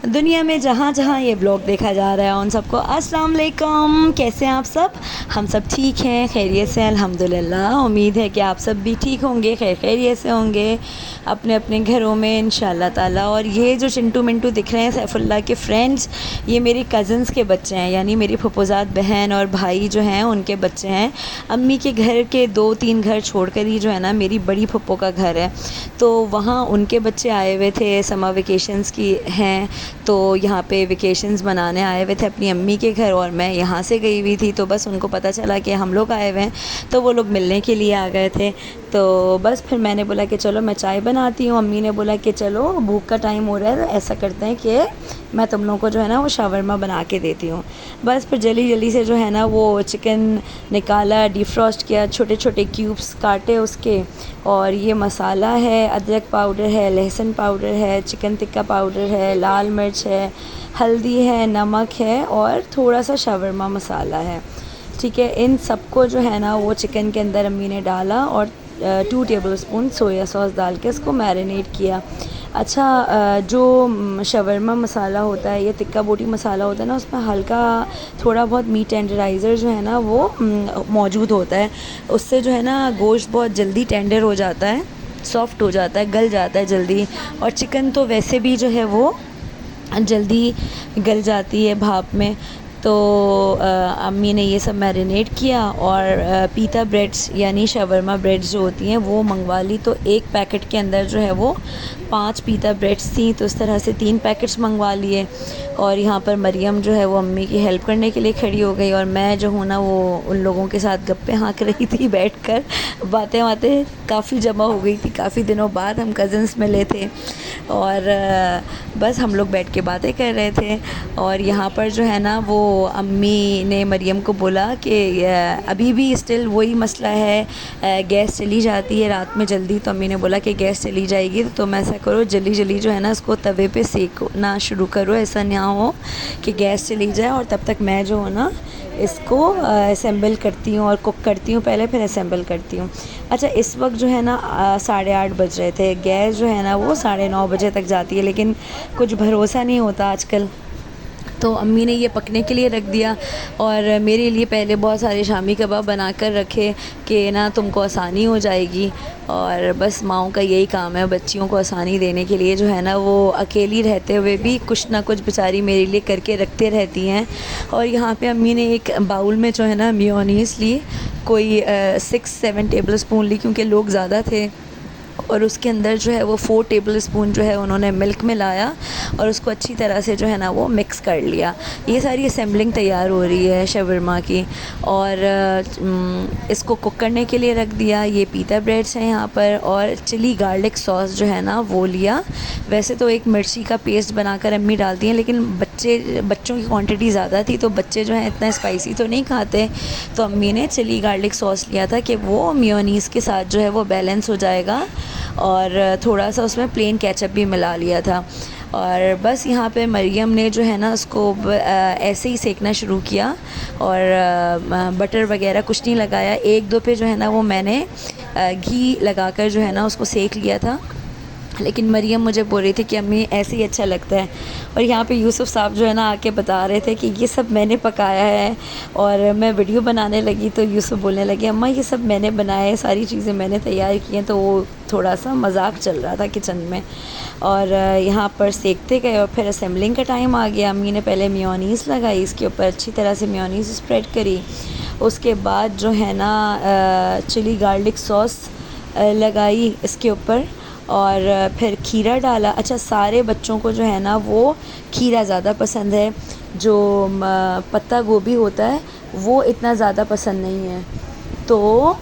دنیا میں جہاں جہاں یہ بلاگ دیکھا جا رہا ہے ان سب کو السلام علیکم. کیسے ہیں آپ سب؟ ہم سب ٹھیک ہیں، خیریت سے الحمدللہ. امید ہے کہ آپ سب بھی ٹھیک ہوں گے، خیریت سے ہوں گے اپنے اپنے گھروں میں انشاءاللہ تعالیٰ. اور یہ جو چنٹو منٹو دکھ رہے ہیں سیف اللہ کے فرینڈز، یہ میری کزنس کے بچے ہیں، یعنی میری پھپھوزاد بہن اور بھائی جو ہیں ان کے بچے ہیں. امی کے گھر کے 2-3 گھر چھوڑ کر ہی جو ہے نا میری بڑی پھپھو کا گھر ہے، تو وہاں ان کے بچے آئے ہوئے تھے. سمر ویکیشنز کی ہیں تو یہاں پہ ویکیشنز منانے آئے ہوئے تھے اپنی امی کے گھر، اور میں یہاں سے گئی ہوئی تھی. تو بس ان کو پتہ چلا کہ ہم لوگ آئے ہوئے ہیں تو وہ لوگ ملنے کے لیے آ گئے تھے. تو بس پھر میں نے بولا کہ چلو میں چائے بناتی ہوں. امی نے بولا کہ چلو بھوک کا ٹائم ہو رہا ہے، تو ایسا کرتے ہیں کہ میں تم لوگوں کو جو ہے نا وہ شاورما بنا کے دیتی ہوں. بس پھر جلدی سے جو ہے نا وہ چکن نکالا، ڈی فروسٹ کیا، چھوٹے چھوٹے کیوبس کاٹے اس کے، اور یہ مسالہ ہے، ادرک پاؤڈر ہے، لہسن پاؤڈر ہے، چکن ٹکا پاؤڈر ہے، لال مرچ ہے، ہلدی ہے، نمک ہے، اور تھوڑا سا شاورما مسالہ ہے. ٹھیک ہے، ان سب کو جو ہے نا وہ چکن کے اندر امی نے ڈالا اور 2 ٹیبل اسپون سویا سوس ڈال کے اس کو میرینیٹ کیا. اچھا، جو شاورما مسالہ ہوتا ہے یا ٹکا بوٹی مسالہ ہوتا ہے نا، اس میں ہلکا تھوڑا بہت میٹ ٹینڈرائزر جو ہے نا وہ موجود ہوتا ہے. اس سے جو ہے نا گوشت بہت جلدی ٹینڈر ہو جاتا ہے، سافٹ ہو جاتا ہے، گل جاتا ہے جلدی. اور چکن تو ویسے بھی جو ہے وہ جلدی گل جاتی ہے بھاپ میں. تو امی نے یہ سب میرینیٹ کیا، اور پیتا بریڈس یعنی شاورما بریڈس جو ہوتی ہیں وہ منگوا لی. تو ایک پیکٹ کے اندر جو ہے وہ 5 پیتا بریڈس تھیں، تو اس طرح سے 3 پیکٹس منگوا لیے. اور یہاں پر مریم جو ہے وہ امی کی ہیلپ کرنے کے لیے کھڑی ہو گئی، اور میں جو ہوں نا وہ ان لوگوں کے ساتھ گپے ہانک رہی تھی بیٹھ کر. باتیں کافی جمع ہو گئی تھی، کافی دنوں بعد ہم کزنس ملے تھے، اور بس ہم لوگ بیٹھ کے باتیں کر رہے تھے. اور یہاں پر جو ہے نا وہ امی نے مریم کو بولا کہ ابھی بھی اسٹل وہی مسئلہ ہے، گیس چلی جاتی ہے رات میں جلدی. تو امی نے بولا کہ گیس چلی جائے گی تو تم ایسا کرو جلدی جو ہے نا اس کو توے پہ سیکنا شروع کرو، ایسا نہ ہو کہ گیس چلی جائے. اور تب تک میں جو ہوں نا اس کو اسمبل کرتی ہوں اور کوک کرتی ہوں پہلے، پھر اسمبل کرتی ہوں. اچھا، اس وقت جو ہے نا 8:30 بج رہے تھے. گیس جو ہے نا وہ 9:30 بجے تک جاتی ہے، لیکن کچھ بھروسہ نہیں ہوتا آج کل. تو امی نے یہ پکنے کے لیے رکھ دیا، اور میرے لیے پہلے بہت سارے شامی کباب بنا کر رکھے کہ نا تم کو آسانی ہو جائے گی. اور بس ماؤں کا یہی کام ہے، بچیوں کو آسانی دینے کے لیے جو ہے نا وہ اکیلی رہتے ہوئے بھی کچھ نہ کچھ بیچاری میرے لیے کر کے رکھتے رہتی ہیں. اور یہاں پہ امی نے ایک باؤل میں جو ہے نا میونیز لی، کوئی 6-7 ٹیبل اسپون لی کیونکہ لوگ زیادہ تھے. اور اس کے اندر جو ہے وہ 4 ٹیبل اسپون جو ہے انہوں نے ملک میں لایا، اور اس کو اچھی طرح سے جو ہے نا وہ مکس کر لیا. یہ ساری اسمبلنگ تیار ہو رہی ہے شاورما کی، اور اس کو کوک کرنے کے لیے رکھ دیا. یہ پیتا بریڈس ہیں یہاں پر، اور چلی گارلک ساس جو ہے نا وہ لیا. ویسے تو ایک مرچی کا پیسٹ بنا کر امی ڈالتی ہیں، لیکن بچوں کی کوانٹٹی زیادہ تھی تو بچے جو ہیں اتنا اسپائسی تو نہیں کھاتے، تو امی نے چلی گارلک ساس لیا تھا کہ وہ میونیز کے ساتھ جو ہے وہ بیلنس ہو جائے گا. اور تھوڑا سا اس میں پلین کیچپ بھی ملا لیا تھا. اور بس یہاں پہ مریم نے جو ہے نا اس کو ایسے ہی سیکنا شروع کیا، اور بٹر وغیرہ کچھ نہیں لگایا. 1-2 پہ جو ہے نا وہ میں نے گھی لگا کر جو ہے نا اس کو سیک لیا تھا. لیکن مریم مجھے بول رہی تھی کہ امی ایسے ہی اچھا لگتا ہے. اور یہاں پہ یوسف صاحب جو ہے نا آ کے بتا رہے تھے کہ یہ سب میں نے پکایا ہے. اور میں ویڈیو بنانے لگی تو یوسف بولنے لگے اماں یہ سب میں نے بنایا ہے، ساری چیزیں میں نے تیار کی ہیں. تو وہ تھوڑا سا مذاق چل رہا تھا کچن میں. اور یہاں پر سیکتے گئے، اور پھر اسمبلنگ کا ٹائم آ گیا. امی نے پہلے میونیز لگائی، اس کے اوپر اچھی طرح سے میونیز اسپریڈ کری. اس کے بعد جو ہے نا چلی گارلک ساس لگائی اس کے اوپر، اور پھر کھیرا ڈالا. اچھا، سارے بچوں کو جو ہے نا وہ کھیرا زیادہ پسند ہے، جو پتہ گوبھی ہوتا ہے وہ اتنا زیادہ پسند نہیں ہے. تو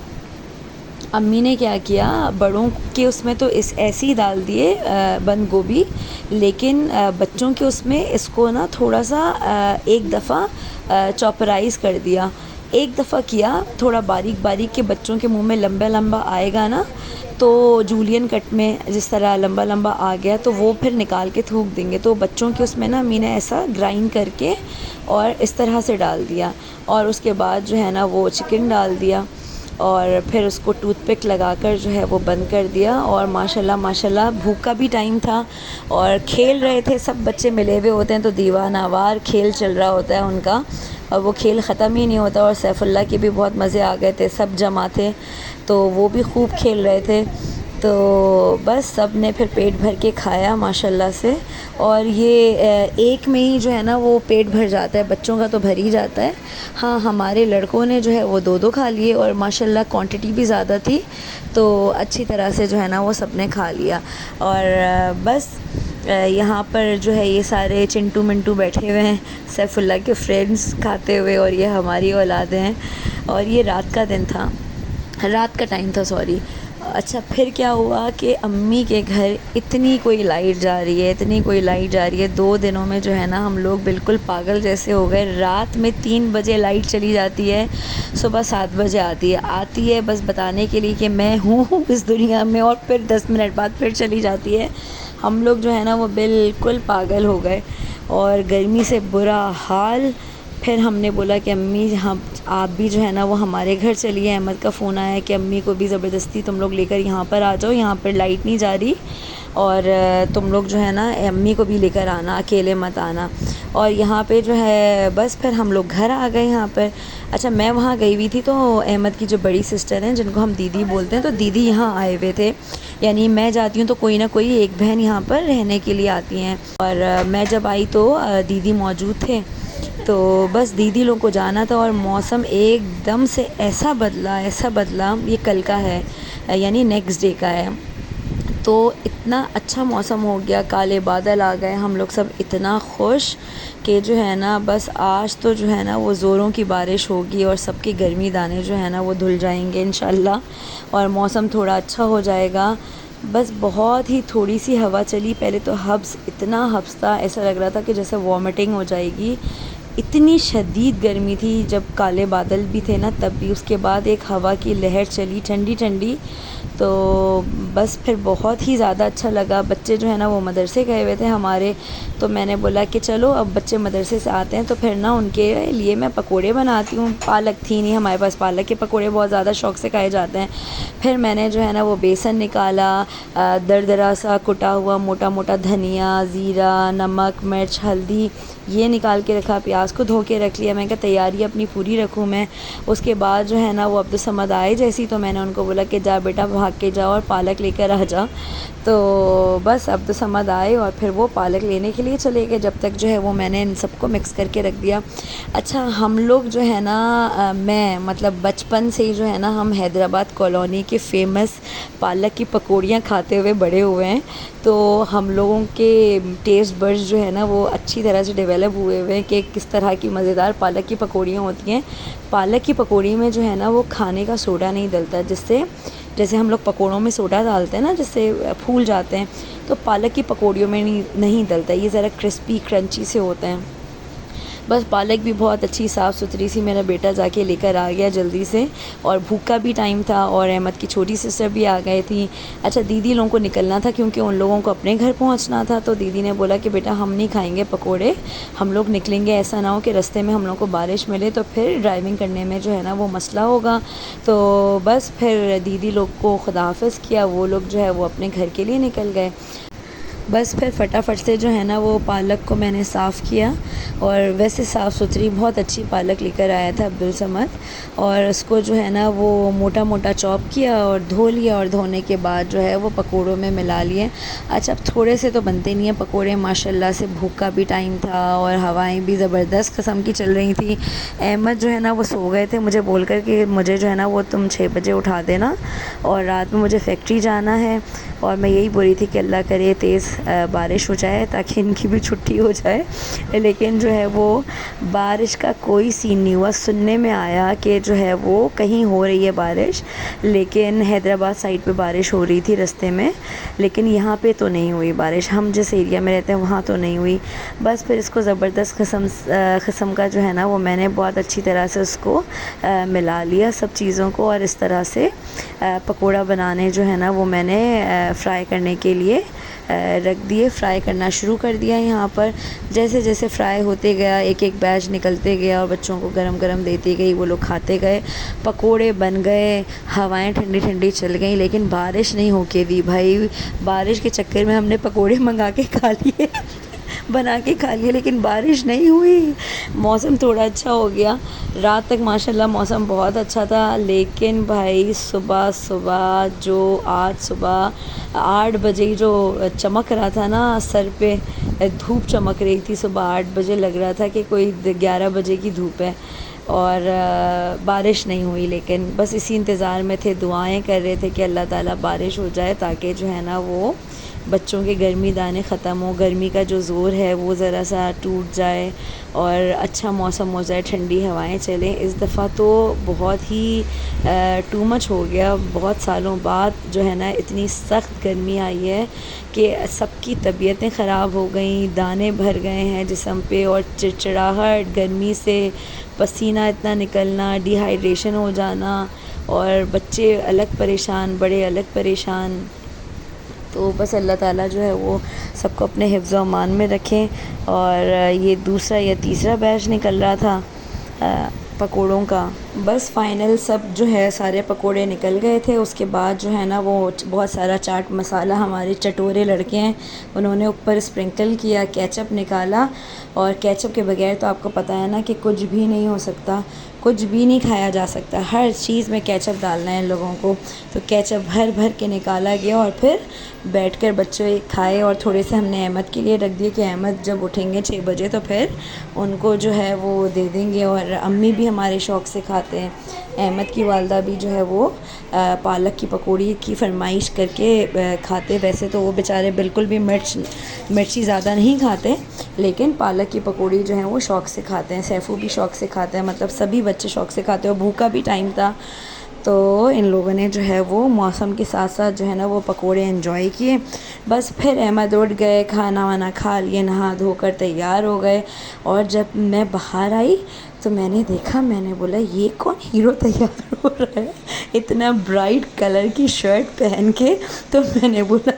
امی نے کیا کیا، بڑوں کے اس میں تو ایسے ہی ڈال دیے بند گوبھی، لیکن بچوں کے اس میں اس کو نا تھوڑا سا ایک دفعہ چوپرائز کر دیا. ایک دفعہ کیا تھوڑا باریک باریک کہ بچوں کے منہ میں لمبا لمبا آئے گا نا، تو جولین کٹ میں جس طرح لمبا لمبا آ گیا تو وہ پھر نکال کے تھوک دیں گے. تو بچوں کے اس میں نا امی نے ایسا گرائنڈ کر کے اور اس طرح سے ڈال دیا. اور اس کے بعد جو ہے نا وہ چکن ڈال دیا. اور پھر اس کو ٹوتھ پک لگا کر جو ہے وہ بند کر دیا، اور ماشاءاللہ بھوک کا بھی ٹائم تھا اور کھیل رہے تھے، سب بچے ملے ہوئے ہوتے ہیں تو دیوانہ وار کھیل چل رہا ہوتا ہے ان کا، اور وہ کھیل ختم ہی نہیں ہوتا، اور سیف اللہ کے بھی بہت مزے آ گئے تھے، سب جمع تھے تو وہ بھی خوب کھیل رہے تھے، تو بس سب نے پھر پیٹ بھر کے کھایا ماشاءاللہ سے، اور یہ ایک میں ہی جو ہے نا وہ پیٹ بھر جاتا ہے، بچوں کا تو بھر ہی جاتا ہے، ہاں ہمارے لڑکوں نے جو ہے وہ دو دو کھا لیے، اور ماشاءاللہ کوانٹٹی بھی زیادہ تھی تو اچھی طرح سے جو ہے نا وہ سب نے کھا لیا، اور بس یہاں پر جو ہے یہ سارے چنٹو منٹو بیٹھے ہوئے ہیں، سیف اللہ کے فرینڈز کھاتے ہوئے، اور یہ ہماری اولادیں ہیں، اور یہ رات کا دن تھا، رات کا ٹائم تھا سوری۔ اچھا پھر کیا ہوا کہ امی کے گھر اتنی کوئی لائٹ جا رہی ہے، اتنی کوئی لائٹ جا رہی ہے، 2 دنوں میں جو ہے نا ہم لوگ بالکل پاگل جیسے ہو گئے، رات میں 3 بجے لائٹ چلی جاتی ہے، صبح 7 بجے آتی ہے بس بتانے کے لیے کہ میں ہوں اس دنیا میں، اور پھر 10 منٹ بعد پھر چلی جاتی ہے، ہم لوگ جو ہے نا وہ بالکل پاگل ہو گئے، اور گرمی سے برا حال۔ پھر ہم نے بولا کہ امی آپ بھی جو ہے نا وہ ہمارے گھر چلیے، احمد کا فون آیا کہ امی کو بھی زبردستی تم لوگ لے کر یہاں پر آ جاؤ، یہاں پر لائٹ نہیں جا رہی، اور تم لوگ جو ہے نا امی کو بھی لے کر آنا، اکیلے مت آنا، اور یہاں پہ جو ہے بس پھر ہم لوگ گھر آ گئے یہاں پر۔ اچھا میں وہاں گئی ہوئی تھی تو احمد کی جو بڑی سسٹر ہیں جن کو ہم دیدی بولتے ہیں، تو دیدی یہاں آئے ہوئے تھے، یعنی میں جاتی ہوں تو کوئی نہ کوئی ایک بہن یہاں پر رہنے کے لیے آتی ہیں، اور میں جب آئی تو دیدی موجود تھے، تو بس دیدی لوگوں کو جانا تھا، اور موسم ایک دم سے ایسا بدلا، یہ کل کا ہے یعنی نیکسٹ ڈے کا ہے، تو اتنا اچھا موسم ہو گیا، کالے بادل آ گئے، ہم لوگ سب اتنا خوش کہ جو ہے نا بس آج تو جو ہے نا وہ زوروں کی بارش ہوگی، اور سب کے گرمی دانے جو ہے نا وہ دھل جائیں گے انشاءاللہ، اور موسم تھوڑا اچھا ہو جائے گا۔ بس بہت ہی تھوڑی سی ہوا چلی، پہلے تو اتنا حبس تھا، ایسا لگ رہا تھا کہ جیسے وامٹنگ ہو جائے گی، اتنی شدید گرمی تھی، جب کالے بادل بھی تھے نا تب بھی، اس کے بعد ایک ہوا کی لہر چلی ٹھنڈی ٹھنڈی، تو بس پھر بہت ہی زیادہ اچھا لگا۔ بچے جو ہے نا وہ مدرسے گئے ہوئے تھے ہمارے، تو میں نے بولا کہ چلو اب بچے مدرسے سے آتے ہیں تو پھر نا ان کے لیے میں پکوڑے بناتی ہوں، پالک تھی نہیں ہمارے پاس، پالک کے پکوڑے بہت زیادہ شوق سے کھائے جاتے ہیں، پھر میں نے جو ہے نا وہ بیسن نکالا، دردرا سا کٹا ہوا موٹا موٹا دھنیا، زیرہ، نمک، مرچ، ہلدی یہ نکال کے رکھا، پیاز کو دھو کے رکھ لیا، میں کہا تیاری اپنی پوری رکھوں میں، اس کے بعد جو ہے نا وہ عبدالصمد آئے جیسی، تو میں نے ان کو بولا کہ جا بیٹا بھاگ کے جاؤ اور پالک لے کر آ جا، تو بس عبدالصمد آئے اور پھر وہ پالک لینے کے لیے چلے گئے، جب تک جو ہے وہ میں نے ان سب کو مکس کر کے رکھ دیا۔ اچھا ہم لوگ جو ہے نا میں مطلب بچپن سے ہی جو ہے نا ہم حیدرآباد کالونی کے فیمس پالک کی پکوڑیاں کھاتے ہوئے بڑے ہوئے ہیں، تو ہم لوگوں کے ٹیسٹ برڈز جو ہے نا وہ اچھی طرح سے ڈیولپ ہوئے ہوئے ہیں کہ کس طرح کی مزیدار پالک کی پکوڑیاں ہوتی ہیں۔ پالک کی پکوڑی میں جو ہے نا وہ کھانے کا سوڈا نہیں ڈلتا، جس سے جیسے ہم لوگ پکوڑوں میں سوڈا ڈالتے ہیں نا جس سے پھول جاتے ہیں، تو پالک کی پکوڑیوں میں نہیں ڈلتا، یہ ذرا کرسپی کرنچی سے ہوتے ہیں۔ بس پالک بھی بہت اچھی صاف ستھری سی میرا بیٹا جا کے لے کر آ گیا جلدی سے، اور بھوک کا بھی ٹائم تھا، اور احمد کی چھوٹی سسٹر بھی آ گئی تھی۔ اچھا دیدی لوگوں کو نکلنا تھا کیونکہ ان لوگوں کو اپنے گھر پہنچنا تھا، تو دیدی نے بولا کہ بیٹا ہم نہیں کھائیں گے پکوڑے، ہم لوگ نکلیں گے، ایسا نہ ہو کہ رستے میں ہم لوگوں کو بارش ملے تو پھر ڈرائیونگ کرنے میں جو ہے نا وہ مسئلہ ہوگا، تو بس پھر دیدی لوگ کو خدا حافظ کیا، وہ لوگ جو ہے وہ اپنے گھر کے لیے نکل گئے۔ بس پھر فٹافٹ سے جو ہے نا وہ پالک کو میں نے صاف کیا، اور ویسے صاف ستھری بہت اچھی پالک لے کر آیا تھا عبدالصمد، اور اس کو جو ہے نا وہ موٹا موٹا چاپ کیا اور دھو لیا، اور دھونے کے بعد جو ہے وہ پکوڑوں میں ملا لیے۔ اچھا اب تھوڑے سے تو بنتے نہیں ہیں پکوڑے، ماشاءاللہ سے بھوک کا بھی ٹائم تھا اور ہوائیں بھی زبردست قسم کی چل رہی تھیں۔ احمد جو ہے نا وہ سو گئے تھے مجھے بول کر کہ مجھے جو ہے نا وہ تم 6 بجے اٹھا دینا، اور رات میں مجھے فیکٹری جانا ہے، اور میں یہی بول رہی تھی کہ اللہ کرے تیز بارش ہو جائے تاکہ ان کی بھی چھٹی ہو جائے، لیکن جو ہے وہ بارش کا کوئی سین نہیں ہوا۔ سننے میں آیا کہ جو ہے وہ کہیں ہو رہی ہے بارش، لیکن حیدرآباد سائڈ پہ بارش ہو رہی تھی رستے میں، لیکن یہاں پہ تو نہیں ہوئی بارش، ہم جس ایریا میں رہتے ہیں وہاں تو نہیں ہوئی۔ بس پھر اس کو زبردست قسم کا جو ہے نا وہ میں نے بہت اچھی طرح سے اس کو ملا لیا سب چیزوں کو، اور اس طرح سے پکوڑا بنانے جو ہے نا وہ میں نے فرائی کرنے کے لیے رکھ دیے، فرائی کرنا شروع کر دیا یہاں پر۔ جیسے جیسے فرائی ہوتے گیا، ایک ایک بیچ نکلتے گیا اور بچوں کو گرم گرم دیتی گئی، وہ لوگ کھاتے گئے۔ پکوڑے بن گئے، ہوائیں ٹھنڈی ٹھنڈی چل گئیں، لیکن بارش نہیں ہو کے دی بھائی۔ بارش کے چکر میں ہم نے پکوڑے منگا کے کھا لیے بنا کے کھا لیے، لیکن بارش نہیں ہوئی۔ موسم تھوڑا اچھا ہو گیا، رات تک ماشاءاللہ موسم بہت اچھا تھا، لیکن بھائی صبح جو آج صبح 8 بجے جو چمک رہا تھا نا سر پہ، دھوپ چمک رہی تھی صبح 8 بجے، لگ رہا تھا کہ کوئی 11 بجے کی دھوپ ہے، اور بارش نہیں ہوئی۔ لیکن بس اسی انتظار میں تھے، دعائیں کر رہے تھے کہ اللہ تعالیٰ بارش ہو جائے تاکہ جو ہے نا وہ بچوں کے گرمی دانے ختم ہو، گرمی کا جو زور ہے وہ ذرا سا ٹوٹ جائے اور اچھا موسم ہو جائے، ٹھنڈی ہوائیں چلیں۔ اس دفعہ تو بہت ہی ٹو مچ ہو گیا، بہت سالوں بعد جو ہے نا اتنی سخت گرمی آئی ہے کہ سب کی طبیعتیں خراب ہو گئیں، دانے بھر گئے ہیں جسم پہ، اور چڑچڑاہٹ، گرمی سے پسینہ اتنا نکلنا، ڈی ہائیڈریشن ہو جانا، اور بچے الگ پریشان، بڑے الگ پریشان۔ تو بس اللہ تعالیٰ جو ہے وہ سب کو اپنے حفظ و امان میں رکھیں۔ اور یہ دوسرا یا تیسرا بیچ نکل رہا تھا پکوڑوں کا، بس فائنل سب جو ہے سارے پکوڑے نکل گئے تھے۔ اس کے بعد جو ہے نا وہ بہت سارا چاٹ مسالہ ہمارے چٹورے لڑکے ہیں انہوں نے اوپر اسپرنکل کیا، کیچپ نکالا، اور کیچپ کے بغیر تو آپ کو پتہ ہے نا کہ کچھ بھی نہیں ہو سکتا، کچھ بھی نہیں کھایا جا سکتا، ہر چیز میں کیچپ ڈالنا ہے ان لوگوں کو۔ تو کیچپ بھر بھر کے نکالا گیا، اور پھر بیٹھ کر بچے کھائے، اور تھوڑے سے ہم نے احمد کے لیے رکھ دیے کہ احمد جب اٹھیں گے 6 بجے تو پھر ان کو جو ہے وہ دے دیں گے۔ اور امی بھی ہمارے شوق سے کھاتے ہیں، احمد کی والدہ بھی جو ہے وہ پالک کی پکوڑی کی فرمائش کر کے کھاتے۔ ویسے تو وہ بیچارے بالکل بھی مرچی زیادہ نہیں کھاتے، لیکن پالک کی پکوڑی جو ہیں وہ شوق سے کھاتے ہیں، سیفو بھی شوق سے کھاتے ہیں، مطلب سبھی بچے شوق سے کھاتے ہیں، اور بھوکا بھی ٹائم تھا تو ان لوگوں نے جو ہے وہ موسم کے ساتھ ساتھ جو ہے نا وہ پکوڑے انجوائے کیے۔ بس پھر احمد اٹھ گئے، کھانا وانا کھا لیے، نہا دھو کر تیار ہو گئے، اور جب میں باہر آئی تو میں نے دیکھا، میں نے بولا یہ کون ہیرو تیار ہو رہا ہے اتنا برائٹ کلر کی شرٹ پہن کے؟ تو میں نے بولا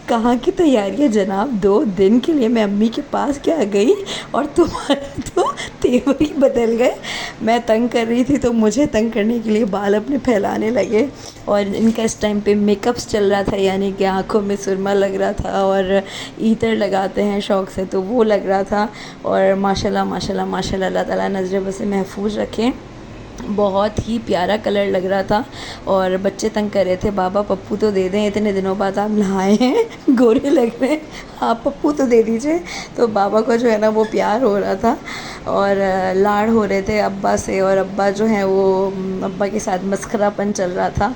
کہاں کی تیاری ہے جناب، 2 دن کے لیے میں امی کے پاس کیا گئی اور تمہارے تو تیور ہی بدل گئے۔ میں تنگ کر رہی تھی تو مجھے تنگ کرنے کے لیے بال اپنے پھیلانے لگے، اور ان کا اس ٹائم پہ میک اپس چل رہا تھا، یعنی کہ آنکھوں میں سرما لگ رہا تھا، اور عطر لگاتے ہیں شوق سے تو وہ لگ رہا تھا، اور ماشاءاللہ ماشاءاللہ ماشاءاللہ اللہ تعالیٰ نظر بس سے محفوظ رکھیں۔ بہت ہی پیارا کلر لگ رہا تھا، اور بچے تنگ کر رہے تھے بابا پپو تو دے دیں، اتنے دنوں بعد آپ نہائے ہیں، گورے لگ رہے ہیں، آپ پپو تو دے دیجئے۔ تو بابا کو جو ہے نا وہ پیار ہو رہا تھا، اور لاڑ ہو رہے تھے ابا سے، اور ابا جو ہیں وہ ابا کے ساتھ مسخرہ پن چل رہا تھا۔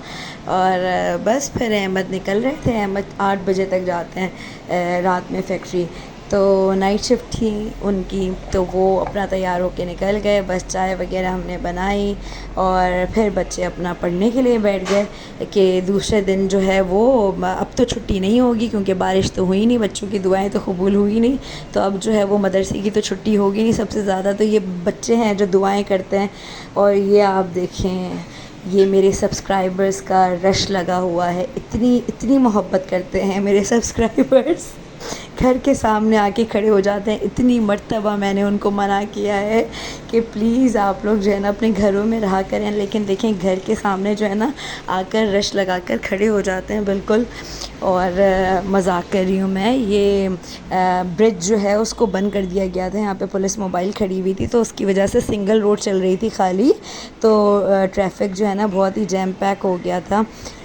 اور بس پھر احمد نکل رہے تھے، احمد 8 بجے تک جاتے ہیں رات میں فیکٹری، تو نائٹ شفٹ تھی ان کی، تو وہ اپنا تیار ہو کے نکل گئے۔ بس چائے وغیرہ ہم نے بنائی، اور پھر بچے اپنا پڑھنے کے لیے بیٹھ گئے کہ دوسرے دن جو ہے وہ اب تو چھٹی نہیں ہوگی، کیونکہ بارش تو ہوئی نہیں، بچوں کی دعائیں تو قبول ہوئی نہیں، تو اب جو ہے وہ مدرسے کی تو چھٹی ہوگی نہیں۔ سب سے زیادہ تو یہ بچے ہیں جو دعائیں کرتے ہیں، اور یہ آپ دیکھیں یہ میرے سبسکرائبرز کا رش لگا ہوا ہے، اتنی محبت کرتے ہیں میرے سبسکرائبرز، گھر کے سامنے آ کے کھڑے ہو جاتے ہیں۔ اتنی مرتبہ میں نے ان کو منع کیا ہے کہ پلیز آپ لوگ جو ہے نا اپنے گھروں میں رہا کریں، لیکن دیکھیں گھر کے سامنے جو ہے نا آ کر رش لگا کر کھڑے ہو جاتے ہیں بالکل۔ اور مذاق کر رہی ہوں میں، یہ برج جو ہے اس کو بند کر دیا گیا تھا، یہاں پہ پولیس موبائل کھڑی ہوئی تھی، تو اس کی وجہ سے سنگل روڈ چل رہی تھی خالی، تو ٹریفک جو ہے نا بہت ہی جیم پیک ہو گیا تھا،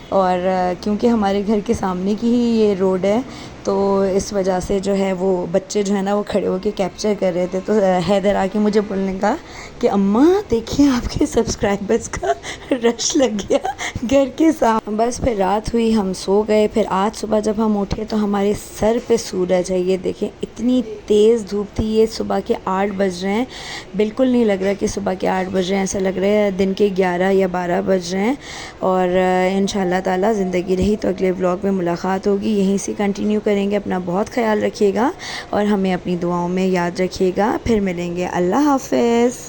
اور کیونکہ ہمارے گھر کے سامنے کی ہی یہ روڈ ہے، تو اس وجہ سے جو ہے وہ بچے جو ہے نا وہ کھڑے ہو کے کیپچر کر رہے تھے، تو حیدر آ کے مجھے بولنے کا کہ اماں دیکھیں آپ کے سبسکرائبرز کا رش لگ گیا گھر کے سامنے۔ بس پھر رات ہوئی، ہم سو گئے، پھر آج صبح جب ہم اٹھے تو ہمارے سر پہ سورج ہے، یہ دیکھیں اتنی تیز دھوپ تھی، یہ صبح کے 8 بج رہے ہیں، بالکل نہیں لگ رہا کہ صبح کے 8 بج رہے ہیں، ایسا لگ رہا ہے دن کے 11 یا 12 بج رہے ہیں۔ اور انشاءاللہ تعالیٰ زندگی رہی تو اگلے ولاگ میں ملاقات ہوگی، یہیں سے کنٹینیو کریں گے۔ اپنا بہت خیال رکھیے گا، اور ہمیں اپنی دعاؤں میں یاد رکھیے گا، پھر ملیں گے، اللہ حافظ۔